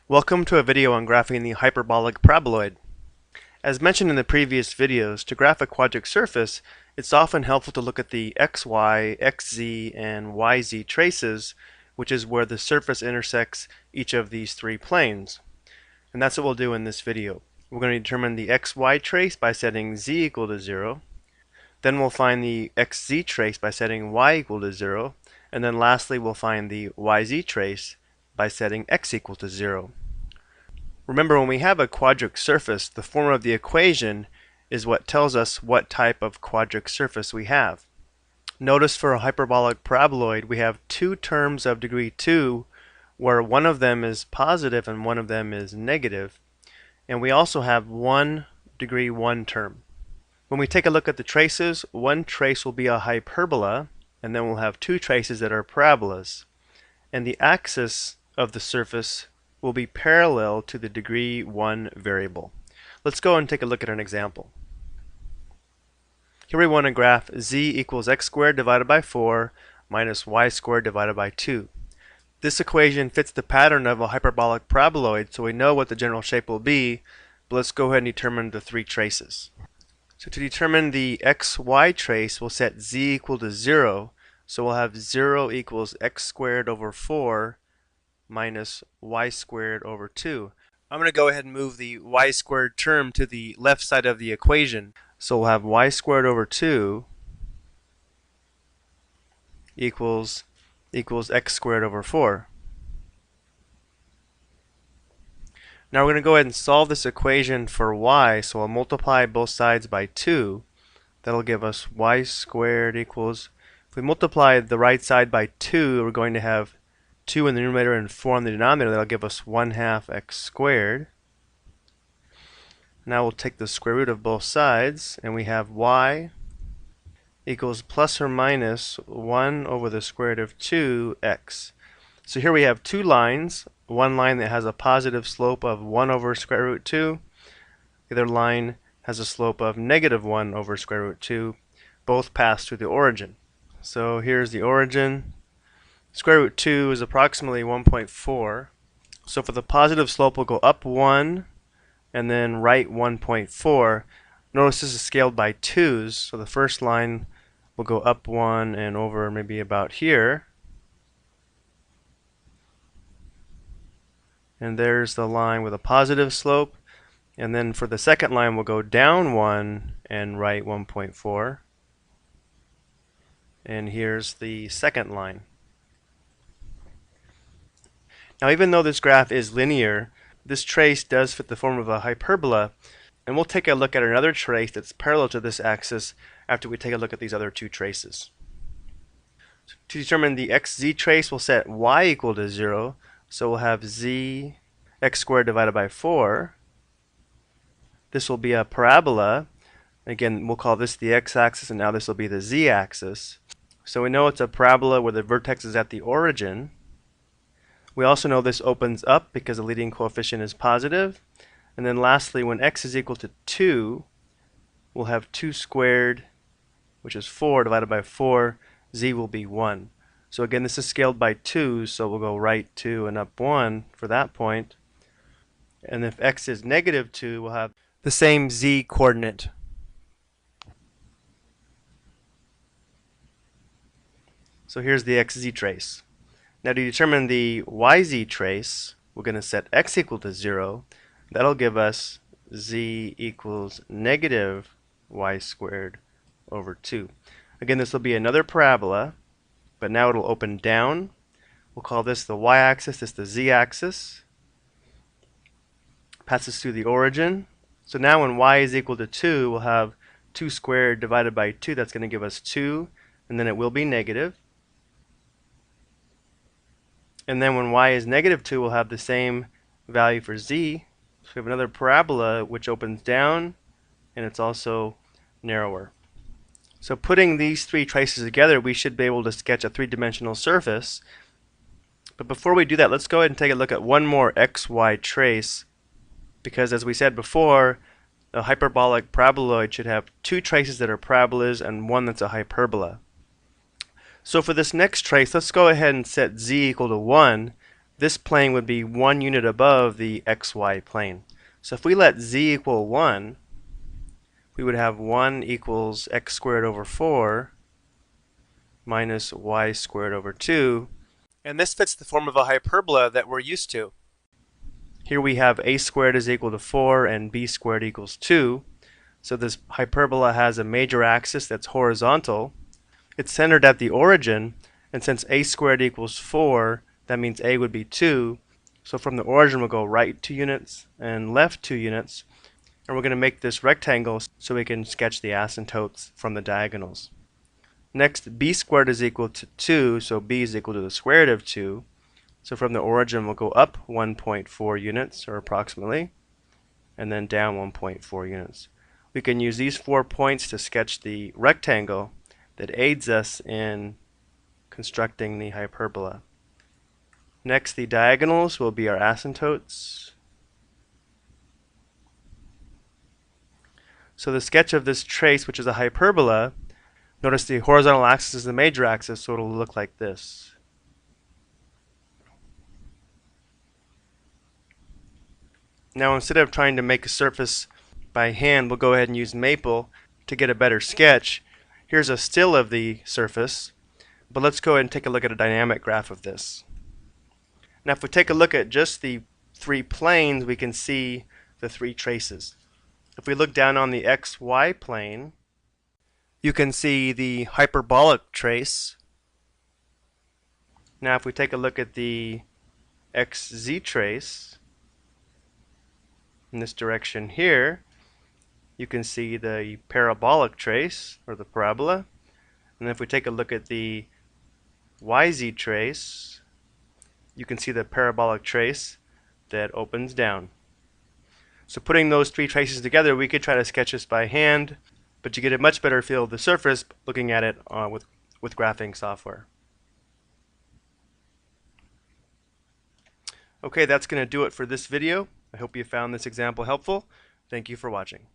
Welcome to a video on graphing the hyperbolic paraboloid. As mentioned in the previous videos, to graph a quadric surface, it's often helpful to look at the xy, xz, and yz traces, which is where the surface intersects each of these three planes. And that's what we'll do in this video. We're going to determine the xy trace by setting z equal to 0. Then we'll find the xz trace by setting y equal to 0. And then lastly, we'll find the yz trace by setting x equal to 0. Remember, when we have a quadric surface, the form of the equation is what tells us what type of quadric surface we have. Notice for a hyperbolic paraboloid, we have two terms of degree 2, where one of them is positive and one of them is negative. And we also have one degree 1 term. When we take a look at the traces, one trace will be a hyperbola, and then we'll have two traces that are parabolas. And the axis of the surface will be parallel to the degree 1 variable. Let's go and take a look at an example. Here we want to graph z equals x squared divided by 4 minus y squared divided by 2. This equation fits the pattern of a hyperbolic paraboloid, so we know what the general shape will be, but let's go ahead and determine the three traces. So to determine the xy trace, we'll set z equal to 0, so we'll have 0 equals x squared over 4 minus y squared over 2. I'm going to go ahead and move the y squared term to the left side of the equation. So we'll have y squared over 2 equals x squared over 4. Now we're going to go ahead and solve this equation for y, so I'll multiply both sides by 2. That'll give us y squared equals, if we multiply the right side by 2, we're going to have 2 in the numerator and 4 in the denominator. That'll give us 1/2 x squared. Now we'll take the square root of both sides, and we have y equals plus or minus 1 over the square root of 2x. So here we have two lines, one line that has a positive slope of 1 over square root 2, the other line has a slope of negative 1 over square root 2. Both pass through the origin. So here's the origin. Square root 2 is approximately 1.4. So for the positive slope, we'll go up 1 and then right 1.4. Notice this is scaled by 2's, so the first line will go up 1 and over maybe about here. And there's the line with a positive slope. And then for the second line, we'll go down 1 and right 1.4. And here's the second line. Now, even though this graph is linear, this trace does fit the form of a hyperbola, and we'll take a look at another trace that's parallel to this axis after we take a look at these other two traces. So to determine the xz trace, we'll set y equal to 0, so we'll have z x squared divided by 4. This will be a parabola. Again, we'll call this the x-axis, and now this will be the z-axis. So we know it's a parabola where the vertex is at the origin. We also know this opens up because the leading coefficient is positive. And then lastly, when x is equal to 2, we'll have 2 squared, which is 4, divided by 4. Z will be 1. So again, this is scaled by 2, so we'll go right 2 and up 1 for that point. And if x is negative 2, we'll have the same z coordinate. So here's the xz trace. Now to determine the yz trace, we're going to set x equal to 0. That'll give us z equals negative y squared over 2. Again, this will be another parabola, but now it'll open down. We'll call this the y-axis, this the z-axis. Passes through the origin. So now when y is equal to 2, we'll have 2 squared divided by 2. That's going to give us 2, and then it will be negative. And then when y is negative 2, we'll have the same value for z. So we have another parabola which opens down, and it's also narrower. So putting these three traces together, we should be able to sketch a three-dimensional surface. But before we do that, let's go ahead and take a look at one more xy trace, because as we said before, a hyperbolic paraboloid should have two traces that are parabolas and one that's a hyperbola. So for this next trace, let's go ahead and set z equal to 1. this plane would be 1 unit above the xy plane. So if we let z equal 1, we would have 1 equals x squared over 4 minus y squared over 2. And this fits the form of a hyperbola that we're used to. Here we have a squared is equal to 4 and b squared equals 2. So this hyperbola has a major axis that's horizontal. It's centered at the origin, and since a squared equals 4, that means a would be 2. So from the origin we'll go right 2 units and left 2 units. And we're going to make this rectangle so we can sketch the asymptotes from the diagonals. Next, b squared is equal to 2, so b is equal to the square root of 2. So from the origin we'll go up 1.4 units, or approximately, and then down 1.4 units. We can use these 4 points to sketch the rectangle that aids us in constructing the hyperbola. Next, the diagonals will be our asymptotes. So the sketch of this trace, which is a hyperbola, notice the horizontal axis is the major axis, so it'll look like this. Now instead of trying to make a surface by hand, we'll go ahead and use Maple to get a better sketch. Here's a still of the surface, but let's go ahead and take a look at a dynamic graph of this. Now if we take a look at just the 3 planes, we can see the 3 traces. If we look down on the xy plane, you can see the hyperbolic trace. Now if we take a look at the xz trace, in this direction here, you can see the parabolic trace, or the parabola. And if we take a look at the YZ trace, you can see the parabolic trace that opens down. So putting those 3 traces together, we could try to sketch this by hand, but you get a much better feel of the surface looking at it with graphing software. Okay, that's going to do it for this video. I hope you found this example helpful. Thank you for watching.